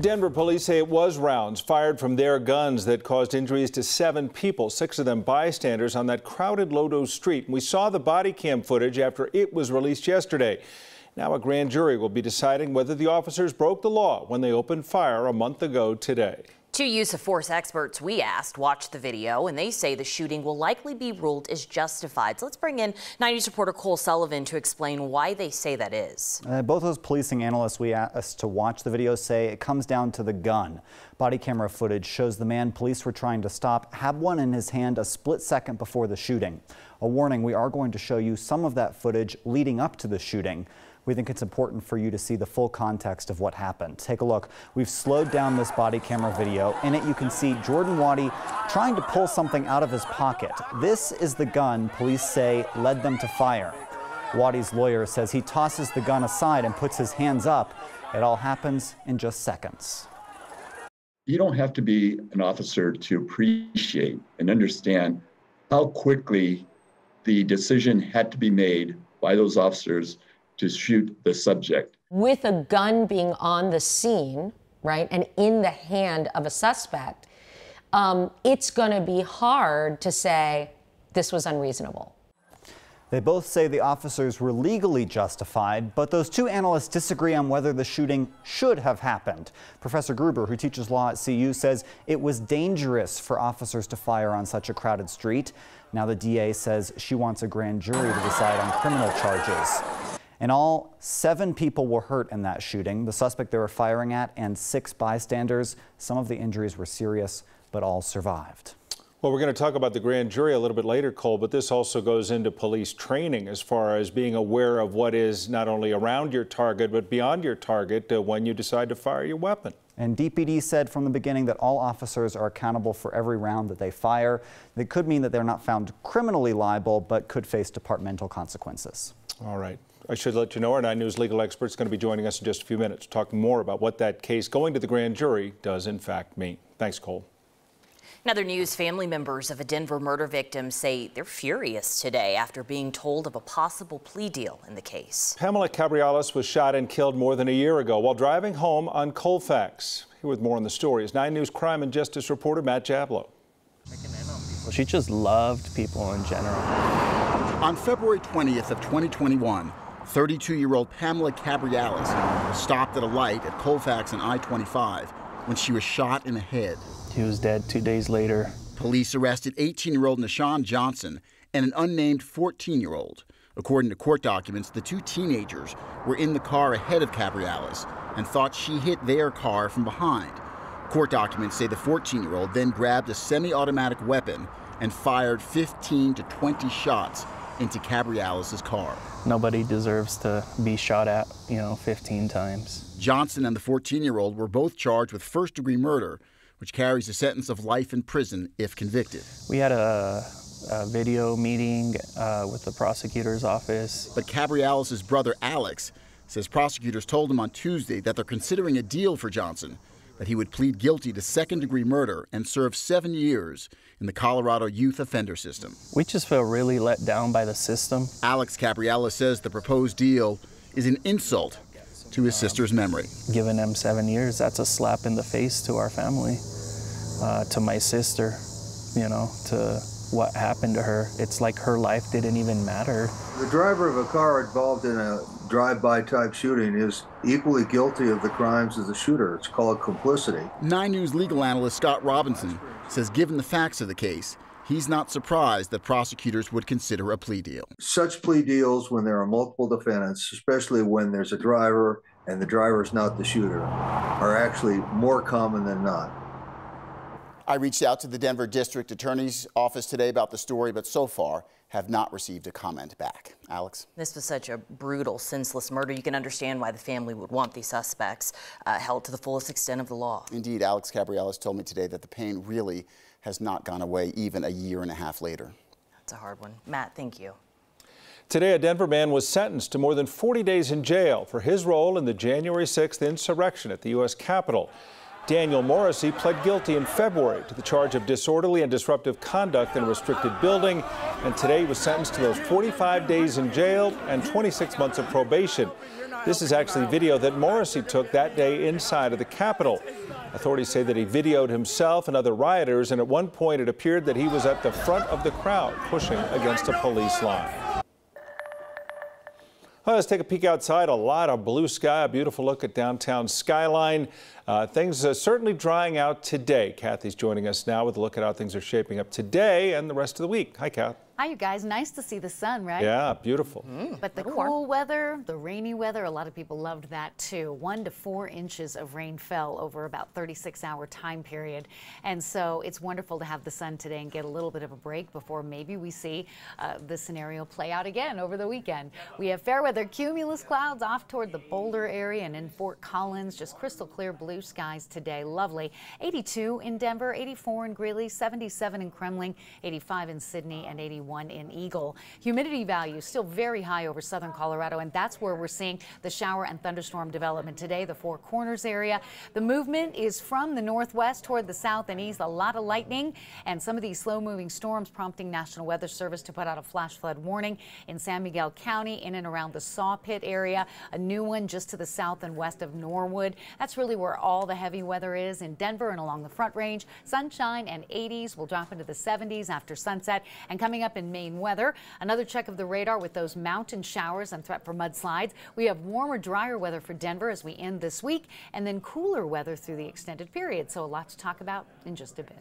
Denver police say it was rounds fired from their guns that caused injuries to 7 people, 6 of them bystanders on that crowded Lodo Street. We saw the body cam footage after it was released yesterday. Now a grand jury will be deciding whether the officers broke the law when they opened fire a month ago today. 2 use of force experts we asked watched the video, and they say the shooting will likely be ruled as justified. So let's bring in 9 News reporter Cole Sullivan to explain why they say that is. Both those policing analysts we asked to watch the video say it comes down to the gun. Body camera footage shows the man police were trying to stop had one in his hand a split second before the shooting. A warning, we are going to show you some of that footage leading up to the shooting. We think it's important for you to see the full context of what happened. Take a look. We've slowed down this body camera video. In it, you can see Jordan Waddy trying to pull something out of his pocket. This is the gun police say led them to fire. Waddy's lawyer says he tosses the gun aside and puts his hands up. It all happens in just seconds. You don't have to be an officer to appreciate and understand how quickly the decision had to be made by those officers to shoot the subject. With a gun being on the scene, right, and in the hand of a suspect, it's going to be hard to say this was unreasonable. They both say the officers were legally justified, but those 2 analysts disagree on whether the shooting should have happened. Professor Gruber, who teaches law at CU, says it was dangerous for officers to fire on such a crowded street. Now the DA says she wants a grand jury to decide on criminal charges. In all, 7 people were hurt in that shooting. The suspect they were firing at and 6 bystanders. Some of the injuries were serious, but all survived. Well, we're going to talk about the grand jury a little bit later, Cole, but this also goes into police training as far as being aware of what is not only around your target, but beyond your target when you decide to fire your weapon. And DPD said from the beginning that all officers are accountable for every round that they fire. It could mean that they're not found criminally liable, but could face departmental consequences. All right. I should let you know our 9 News legal expert is going to be joining us in just a few minutes to talk more about what that case going to the grand jury does in fact mean. Thanks, Cole. In other news, family members of a Denver murder victim say they're furious today after being told of a possible plea deal in the case. Pamela Cabriales was shot and killed more than a year ago while driving home on Colfax. Here with more on the story is 9 News crime and justice reporter Matt Jablow. Well, she just loved people in general. On February 20th of 2021, 32-year-old Pamela Cabriales was stopped at a light at Colfax and I-25 when she was shot in the head. He was dead 2 days later. Police arrested 18-year-old Nashawn Johnson and an unnamed 14-year-old. According to court documents, the 2 teenagers were in the car ahead of Cabriales and thought she hit their car from behind. Court documents say the 14-year-old then grabbed a semi-automatic weapon and fired 15 to 20 shots into Cabriales' car. Nobody deserves to be shot at, 15 times. Johnson and the 14-year-old were both charged with first-degree murder, which carries a sentence of life in prison if convicted. We had a video meeting with the prosecutor's office. But Cabriales' brother Alex says prosecutors told him on Tuesday that they're considering a deal for Johnson, that he would plead guilty to second-degree murder and serve 7 years in the Colorado youth offender system. We just feel really let down by the system. Alex Cabriales says the proposed deal is an insult to his sister's memory. Giving them 7 years, that's a slap in the face to our family, to my sister, to what happened to her. It's like her life didn't even matter. The driver of a car involved in a drive-by type shooting is equally guilty of the crimes as the shooter. It's called complicity. 9 News legal analyst Scott Robinson says given the facts of the case, he's not surprised that prosecutors would consider a plea deal. Such plea deals, when there are multiple defendants, especially when there's a driver and the driver is not the shooter, are actually more common than not. I reached out to the Denver District Attorney's Office today about the story, but so far have not received a comment back. Alex? This was such a brutal, senseless murder. You can understand why the family would want these suspects held to the fullest extent of the law. Indeed, Alex Cabriales told me today that the pain really has not gone away even a year and a half later. That's a hard one. Matt, thank you. Today, a Denver man was sentenced to more than 40 days in jail for his role in the January 6th insurrection at the U.S. Capitol. Daniel Morrissey pled guilty in February to the charge of disorderly and disruptive conduct in a restricted building, and today he was sentenced to those 45 days in jail and 26 months of probation. This is actually video that Morrissey took that day inside of the Capitol. Authorities say that he videoed himself and other rioters, and at one point it appeared that he was at the front of the crowd pushing against a police line. Well, let's take a peek outside. A lot of blue sky, a beautiful look at downtown skyline. Things are certainly drying out today. Kathy's joining us now with a look at how things are shaping up today and the rest of the week. Hi, Kath. Hi, you guys. Nice to see the sun, right? Yeah, beautiful. But the cool weather, the rainy weather, a lot of people loved that too. 1 to 4 inches of rain fell over about 36-hour time period. And so it's wonderful to have the sun today and get a little bit of a break before maybe we see this scenario play out again over the weekend. We have fair weather cumulus clouds off toward the Boulder area and in Fort Collins. Just crystal clear blue skies today. Lovely. 82 in Denver, 84 in Greeley, 77 in Kremling, 85 in Sydney, and 81 in Eagle. Humidity values still very high over southern Colorado, and that's where we're seeing the shower and thunderstorm development today, the Four Corners area. The movement is from the northwest toward the south and east. A lot of lightning and some of these slow-moving storms prompting National Weather Service to put out a flash flood warning in San Miguel County, in and around the Saw Pit area. A new one just to the south and west of Norwood. That's really where all the heavy weather is in Denver and along the Front Range. Sunshine and 80s will drop into the 70s after sunset. And coming up in Maine weather, another check of the radar with those mountain showers and threat for mudslides. We have warmer, drier weather for Denver as we end this week, and then cooler weather through the extended period. So a lot to talk about in just a bit.